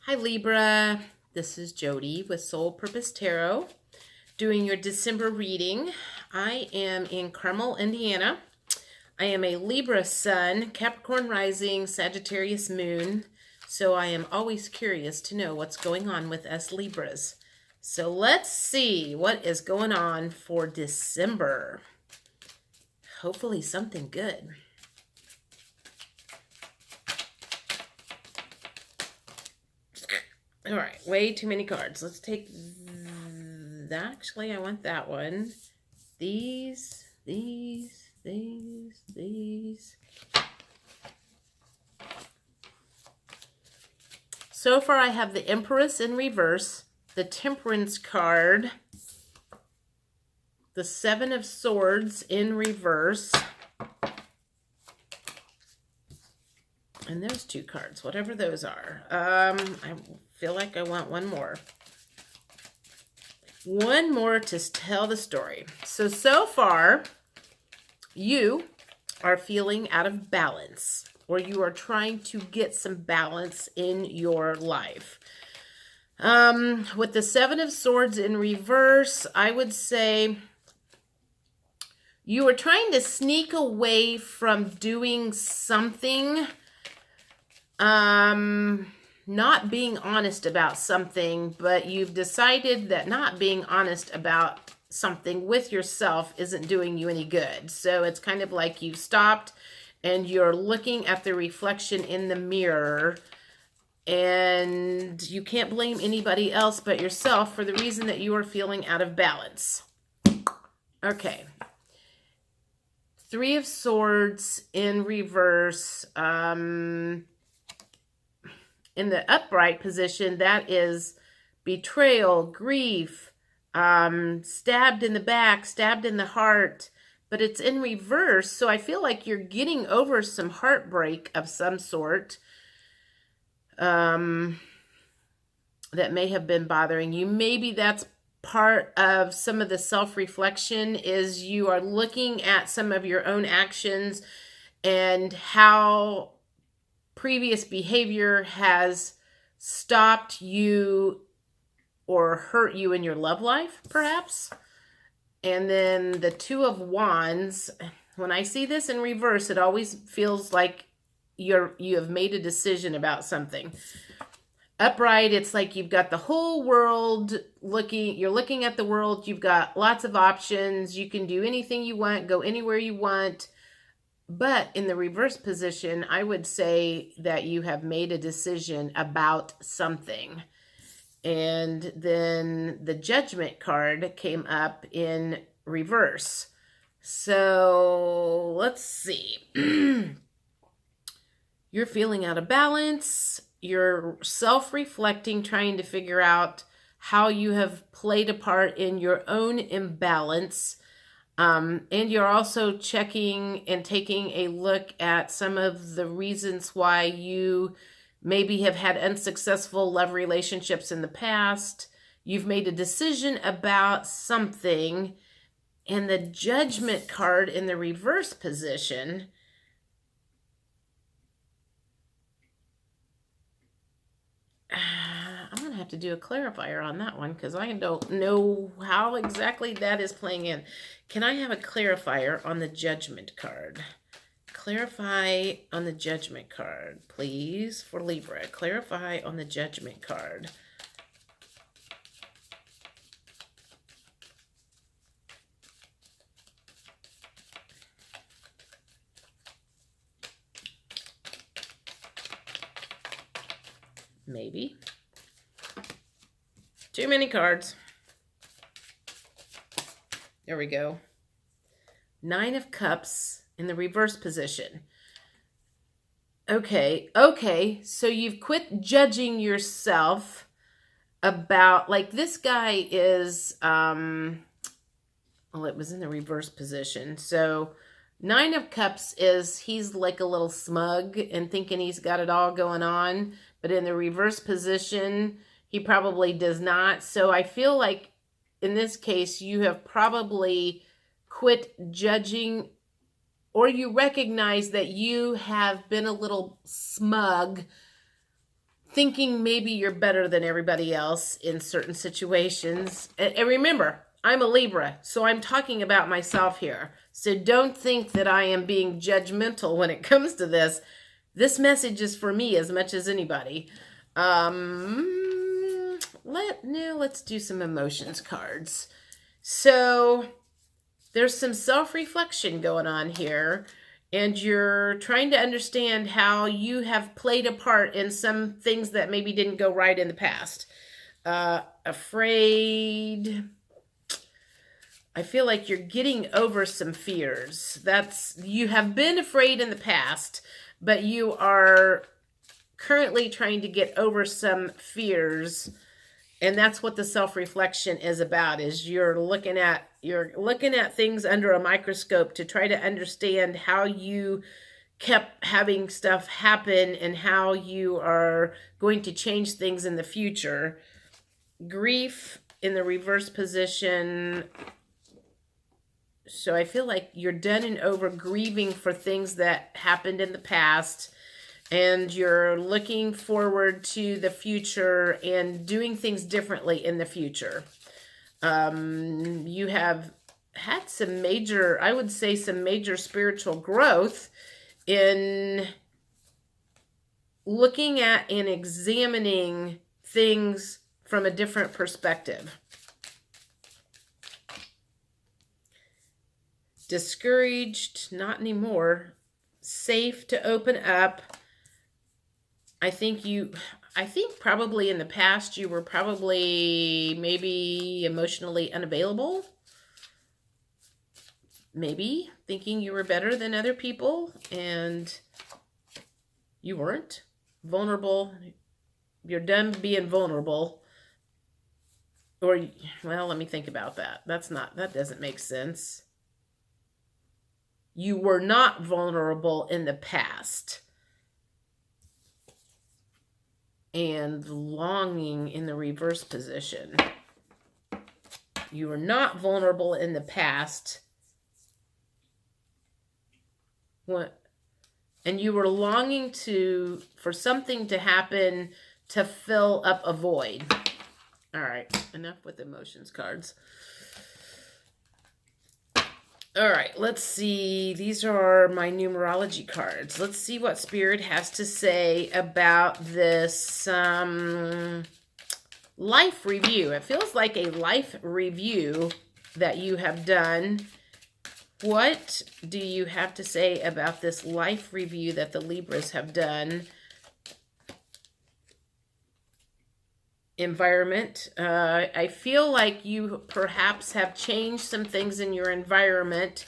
Hi Libra, this is Jody with Soul Purpose Tarot doing your December reading. I am in Carmel, Indiana. I am a Libra sun, Capricorn rising, Sagittarius moon, so I am always curious to know what's going on with us Libras. So let's see what is going on for December. Hopefully something good. All right, way too many cards. Let's take actually I want that one. These. So far I have the Empress in reverse, the Temperance card, the Seven of Swords in reverse, and those two cards, whatever those are. I feel like I want one more. One more to tell the story. So far, you are feeling out of balance, or you are trying to get some balance in your life. With the Seven of Swords in reverse, I would say you are trying to sneak away from doing something, not being honest about something, but you've decided that not being honest about something with yourself isn't doing you any good. So it's kind of like you've stopped and you're looking at the reflection in the mirror, and you can't blame anybody else but yourself for the reason that you are feeling out of balance. Okay. Three of Swords in reverse. In the upright position, that is betrayal, grief, stabbed in the back, stabbed in the heart, but it's in reverse. So I feel like you're getting over some heartbreak of some sort that may have been bothering you. Maybe that's part of some of the self-reflection, is you are looking at some of your own actions and how previous behavior has stopped you or hurt you in your love life, perhaps. And then the Two of Wands, when I see this in reverse, it always feels like you have made a decision about something. Upright, it's like you've got the whole world you're looking at the world, you've got lots of options, you can do anything you want, go anywhere you want. But in the reverse position, I would say that you have made a decision about something. And then the Judgment card came up in reverse. So let's see. You're feeling out of balance. You're self-reflecting, trying to figure out how you have played a part in your own imbalance. And you're also checking and taking a look at some of the reasons why you maybe have had unsuccessful love relationships in the past. You've made a decision about something, and the Judgment card in the reverse position, I'm going to have to do a clarifier on that one because I don't know how exactly that is playing in. Can I have a clarifier on the Judgment card? Clarify on the Judgment card, please, for Libra. Clarify on the Judgment card. Maybe. Too many cards. There we go. Nine of Cups in the reverse position. Okay, so you've quit judging yourself about, like, this guy is, well, it was in the reverse position. So Nine of Cups is, he's like a little smug and thinking he's got it all going on, but in the reverse position, he probably does not. So I feel like in this case, you have probably quit judging, or you recognize that you have been a little smug thinking maybe you're better than everybody else in certain situations. And remember, I'm a Libra, so I'm talking about myself here. So don't think that I am being judgmental when it comes to this. This message is for me as much as anybody. Let's do some emotions cards. So there's some self-reflection going on here, and you're trying to understand how you have played a part in some things that maybe didn't go right in the past. Afraid. I feel like you're getting over some fears. You have been afraid in the past, but you are currently trying to get over some fears. And that's what the self-reflection is about, is you're looking at things under a microscope to try to understand how you kept having stuff happen and how you are going to change things in the future. Grief in the reverse position. So I feel like you're done and over grieving for things that happened in the past, and you're looking forward to the future and doing things differently in the future. You have had some major spiritual growth in looking at and examining things from a different perspective. Discouraged, not anymore. Safe to open up. I think probably in the past you were probably maybe emotionally unavailable. Maybe thinking you were better than other people, and you weren't. Vulnerable. You're done being vulnerable. Or, well, let me think about that. That doesn't make sense. You were not vulnerable in the past. And longing in the reverse position. You were not vulnerable in the past. And you were longing for something to happen to fill up a void. All right, enough with emotions cards. All right, let's see. These are my numerology cards. Let's see what Spirit has to say about this life review. It feels like a life review that you have done. What do you have to say about this life review that the Libras have done? Environment. I feel like you perhaps have changed some things in your environment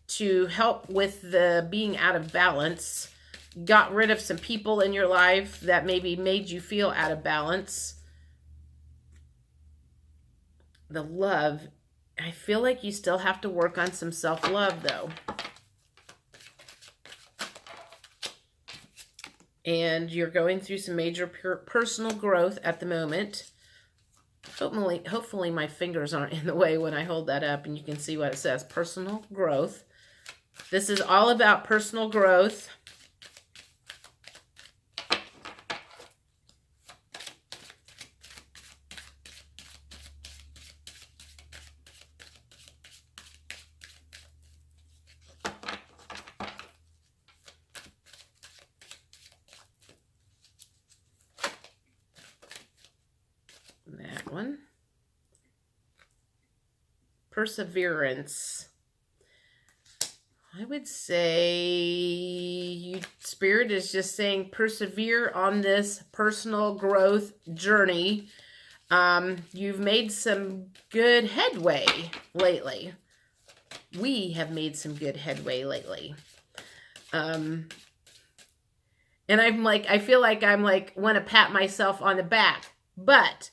to help with the being out of balance. Got rid of some people in your life that maybe made you feel out of balance. The love. I feel like you still have to work on some self-love, though. And you're going through some major personal growth at the moment. Hopefully my fingers aren't in the way when I hold that up and you can see what it says. Personal growth. This is all about personal growth. That one. Perseverance. I would say Spirit is just saying persevere on this personal growth journey. You've made some good headway lately. We have made some good headway lately. And I feel like want to pat myself on the back, but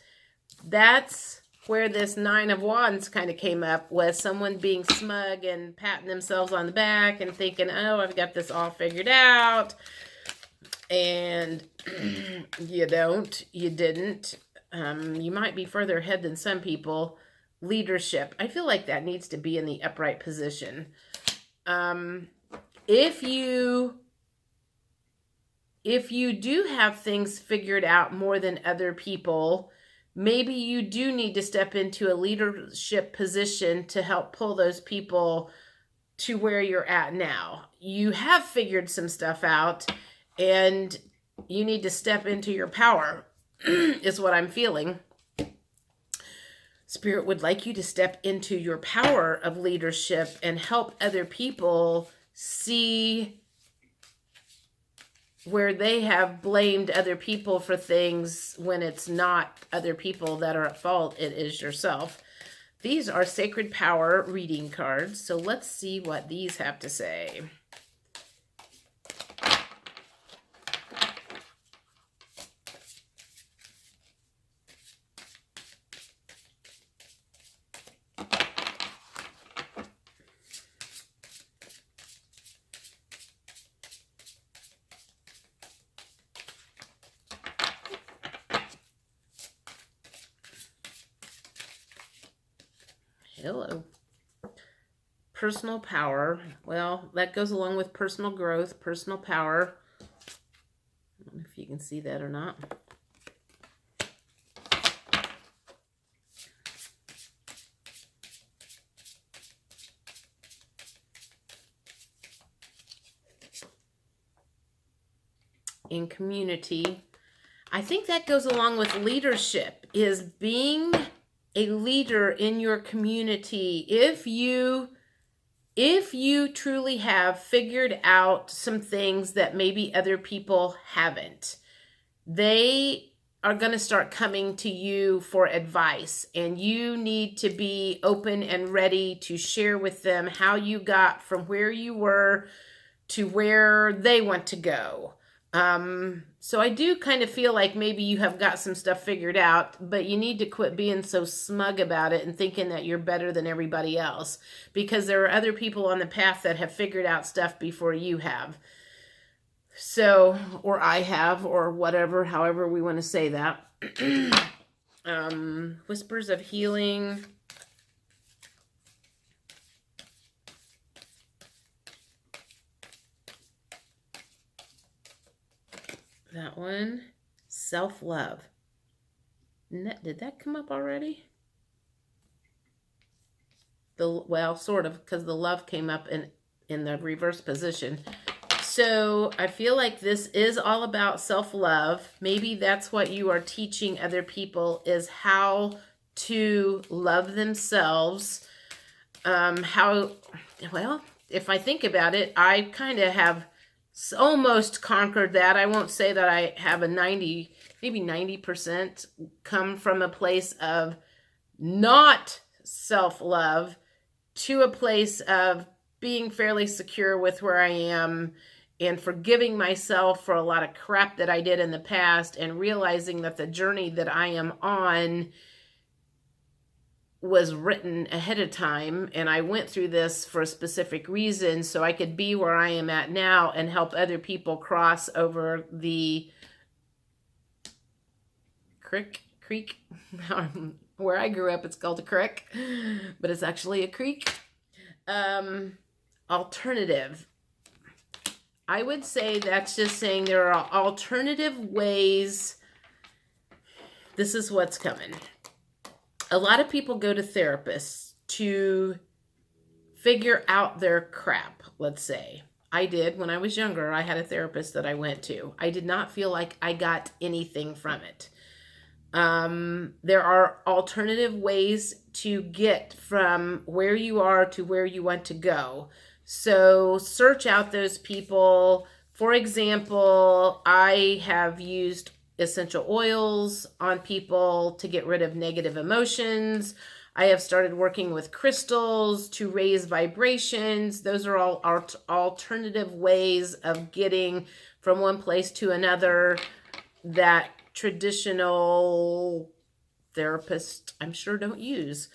that's where this Nine of Wands kind of came up, with someone being smug and patting themselves on the back and thinking, oh, I've got this all figured out. And you didn't. You might be further ahead than some people. Leadership. I feel like that needs to be in the upright position. If you if you do have things figured out more than other people, maybe you do need to step into a leadership position to help pull those people to where you're at now. You have figured some stuff out and you need to step into your power, is what I'm feeling. Spirit would like you to step into your power of leadership and help other people see where they have blamed other people for things when it's not other people that are at fault, it is yourself. These are Sacred Power reading cards, so let's see what these have to say. Hello. Personal power. Well, that goes along with personal growth, personal power. I don't know if you can see that or not. In community. I think that goes along with leadership, is being a leader in your community. If you truly have figured out some things that maybe other people haven't, they are going to start coming to you for advice, and you need to be open and ready to share with them how you got from where you were to where they want to go. So I do kind of feel like maybe you have got some stuff figured out, but you need to quit being so smug about it and thinking that you're better than everybody else, because there are other people on the path that have figured out stuff before you have. So, or I have, or whatever, however we want to say that. Whispers of healing. That one. Self-love. Did that come up already? Well, sort of, because the love came up in the reverse position. So I feel like this is all about self-love. Maybe that's what you are teaching other people, is how to love themselves. Well, if I think about it, I kind of have almost conquered that. I won't say that I have a 90, maybe 90% come from a place of not self-love to a place of being fairly secure with where I am and forgiving myself for a lot of crap that I did in the past, and realizing that the journey that I am on was written ahead of time, and I went through this for a specific reason, so I could be where I am at now and help other people cross over the creek. Where I grew up, it's called a creek, but it's actually a creek. Alternative. I would say that's just saying there are alternative ways. This is what's coming. A lot of people go to therapists to figure out their crap, let's say. I did when I was younger. I had a therapist that I went to. I did not feel like I got anything from it. There are alternative ways to get from where you are to where you want to go. So search out those people. For example, I have used essential oils on people to get rid of negative emotions. I have started working with crystals to raise vibrations. Those are all alternative ways of getting from one place to another that traditional therapists, I'm sure, don't use.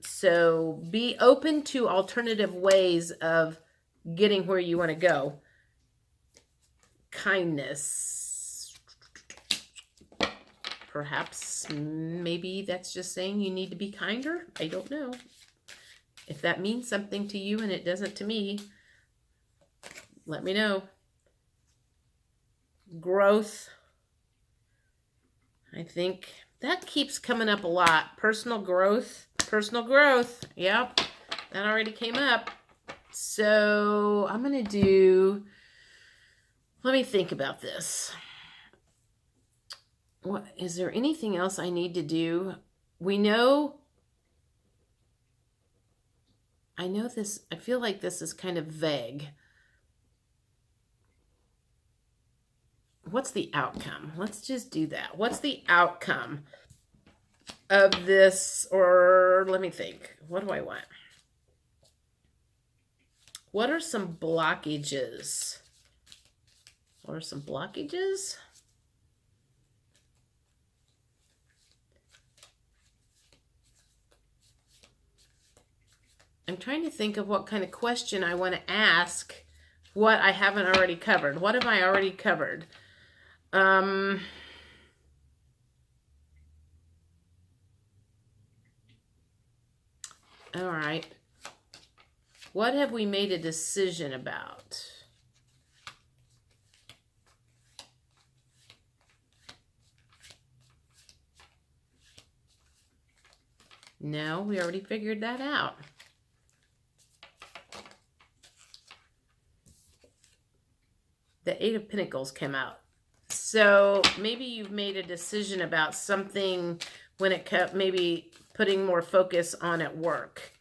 So be open to alternative ways of getting where you want to go. Kindness. Perhaps, maybe that's just saying you need to be kinder. I don't know. If that means something to you and it doesn't to me, let me know. growth. I think that keeps coming up a lot. Personal growth. Personal growth. Yep. That already came up. So I'm going to do, let me think about this. What, is there anything else I need to do? We know, I know this, I feel like this is kind of vague. What's the outcome? Let's just do that. What's the outcome of this? Or let me think. What do I want? What are some blockages? What are some blockages? I'm trying to think of what kind of question I want to ask, what I haven't already covered. What have I already covered? All right. What have we made a decision about? No, we already figured that out. The Eight of Pentacles came out. So maybe you've made a decision about something when it comes, maybe putting more focus on at work.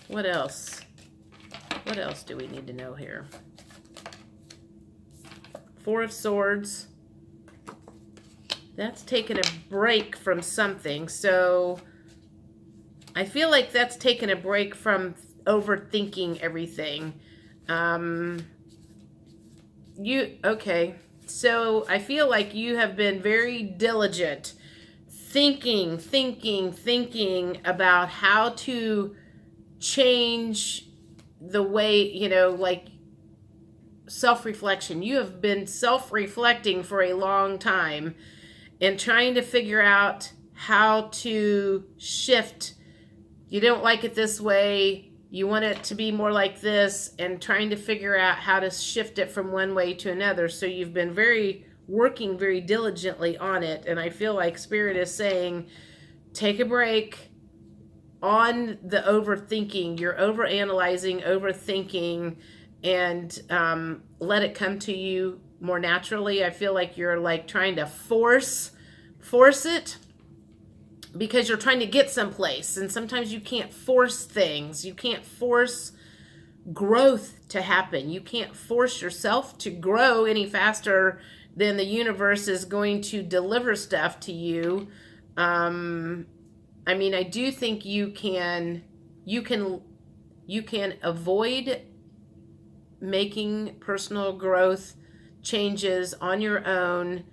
What else? What else do we need to know here? Four of Swords. That's taken a break from something. So I feel like that's taken a break from overthinking everything. Okay. So I feel like you have been very diligent, thinking about how to change the way, you know, like self-reflection. You have been self-reflecting for a long time and trying to figure out how to shift. You don't like it this way. You want it to be more like this, and trying to figure out how to shift it from one way to another. So you've been working very diligently on it. And I feel like Spirit is saying, take a break on the overthinking. You're overanalyzing, overthinking, and let it come to you more naturally. I feel like you're like trying to force it, because you're trying to get someplace, and sometimes you can't force things. You can't force growth to happen. You can't force yourself to grow any faster than the universe is going to deliver stuff to you. I mean, I do think you can avoid making personal growth changes on your own,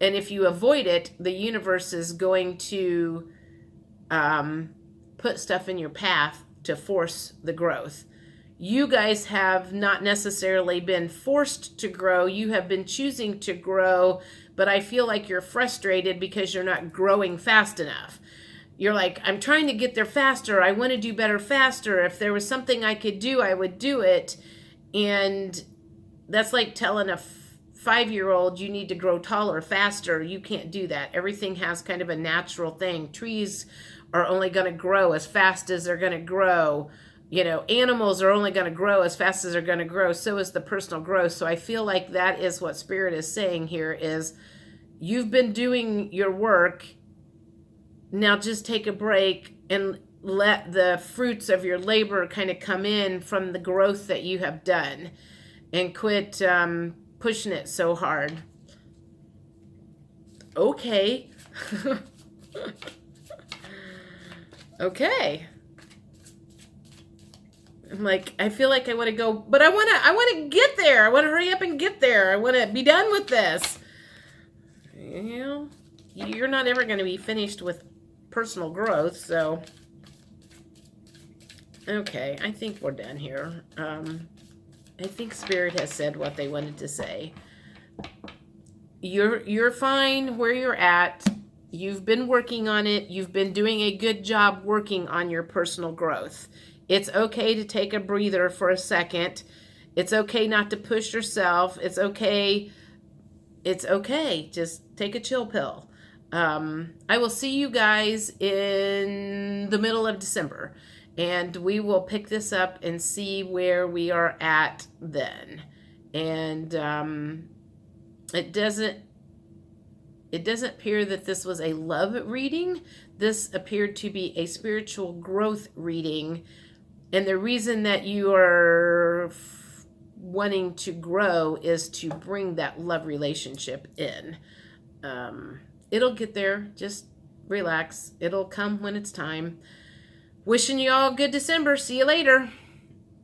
and if you avoid it, the universe is going to put stuff in your path to force the growth. You guys have not necessarily been forced to grow. You have been choosing to grow, but I feel like you're frustrated because you're not growing fast enough. You're like, I'm trying to get there faster. I want to do better faster. If there was something I could do, I would do it. And that's like telling a 5-year-old you need to grow taller faster. You can't do that. Everything has kind of a natural thing. Trees are only going to grow as fast as they're going to grow. You know, animals are only going to grow as fast as they're going to grow. So is the personal growth. So I feel like that is what Spirit is saying here is you've been doing your work. Now just take a break and let the fruits of your labor kind of come in from the growth that you have done, and quit pushing it so hard. Okay. Okay. I'm like, I feel like I want to go, but I want to get there. I want to hurry up and get there. I want to be done with this. You know, you're not ever going to be finished with personal growth, so okay, I think we're done here. I think Spirit has said what they wanted to say. You're fine where you're at. You've been working on it. You've been doing a good job working on your personal growth. It's okay to take a breather for a second. It's okay not to push yourself. It's okay. It's okay. Just take a chill pill. I will see you guys in the middle of December, and we will pick this up and see where we are at then. And it doesn't appear that this was a love reading. This appeared to be a spiritual growth reading. And the reason that you are wanting to grow is to bring that love relationship in. It'll get there. Just relax. It'll come when it's time. Wishing you all a good December. See you later.